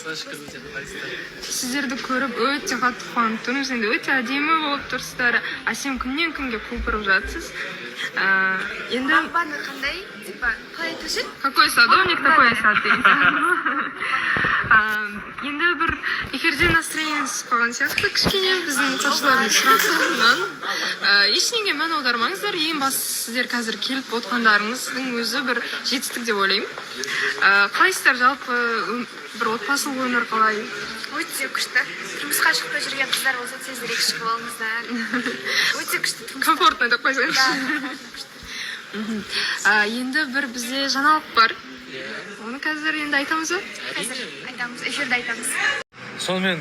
Сіздерді көріп өте қатты қуанып тұрмыз. Енді өте әдемі болып тұрсыздар. Әсем күннен күнге құлпырып жатсыз. Енді Бағбаны қандай? Типа, қалай айтушы? какой садовник, такой сад деген. Енді бір эфирде настроениесі қалған сияқты кішкене біздің қатысушылардың сұрақтарынан. Ешнеге мән аудармаңыздар. Ең бастысы сіздер қазір келіп отқандарыңыздың өзі бір жетістік деп ойлаймын. Қалайсыздар жалпы бір отбасылық өмір қалай? Өте күшті. Тұрмысқа шықпай жүрген қыздар болса тезірек шығып алыңыздар. Өте күшті тұрмыс. Комфортно деп қойсаңыз. Енді бір бізде жаңалық бар. Оны қазір енді айтамыз ба? Қазір айтамыз, эфирде айтамыз. Сонымен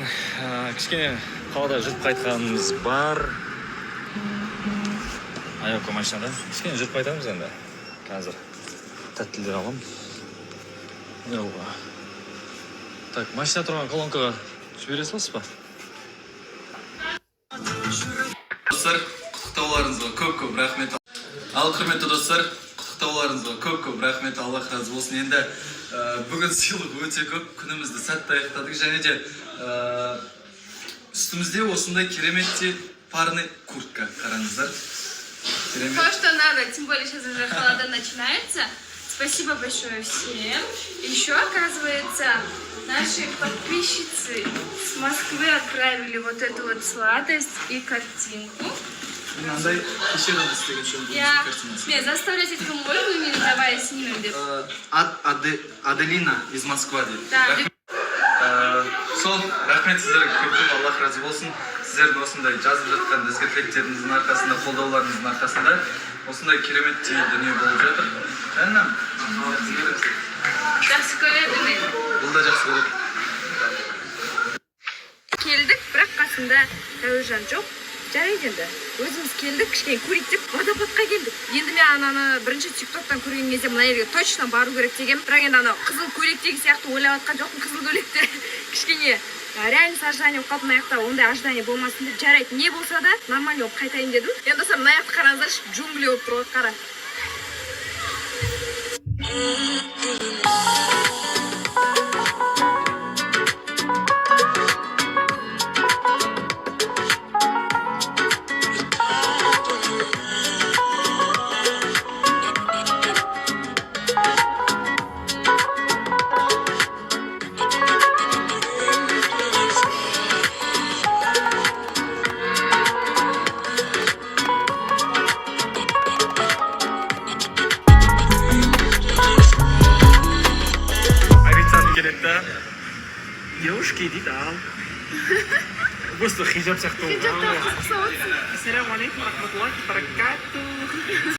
кішкене қалада жүріп қайтқанымыз бар. Аяққа машинада. Кішкене жүріп қайтамыз енді. Қазір тәттілер алам. Так, машина тұрған колонкаға жібере саласыз ба? Достар, құттықтауларыңызға көп рахмет. Ал құрметті достар, құттықтауларыңызға көп рахмет. Аллах разы болсын. Енді бүгін сыйлық өте көп, күнімізді сәтті аяқтадық және де үстімізде осындай кереметте парный куртка. Қараңыздар. То, что надо, тем более сейчас уже холода начинается. Спасибо большое всем. Еще, оказывается, наши подписчицы с Москвы отправили вот эту вот сладость и картинку. Мынандай кешеден істеген Я картинасы. заставлять эту мойку не давай снимем деп. Аделина из Москвы дейді. Да. Сол, рахмет сіздерге көп, Аллах разы болсын. Сіздердің осындай жазып жатқан ізгі тілектеріңіздің арқасында, қолдауларыңыздың арқасында осындай кереметтей дүние болып жатыр. Әннам, Жақсы көреді ме? бұл да жақсы көреді. Келдік, бірақ қасында Тәуіржан жоқ. Жарайды енді. Өзіміз келдік, кішкене көрейік деп водопадқа келдік. Енді мен ананы бірінші тиктоктан көрген кезде мына жерге точно бару керек деген. Бірақ енді ана қызыл көйлектегі сияқты ойлап жатқан жоқпын, қызыл көйлекте кішкене реальность ожидание болып қалды, мына жақта ондай ожидание болмасын деп. Жарайды, не болса да нормально болып қайтайын дедім. Енді достар, мына жақты қараңыздаршы, джунгли болып тұр ғой, қара. Девушки, иди там. Просто хиджаб сияқты. Ассаляму алейкум, рахматуллахи баракату.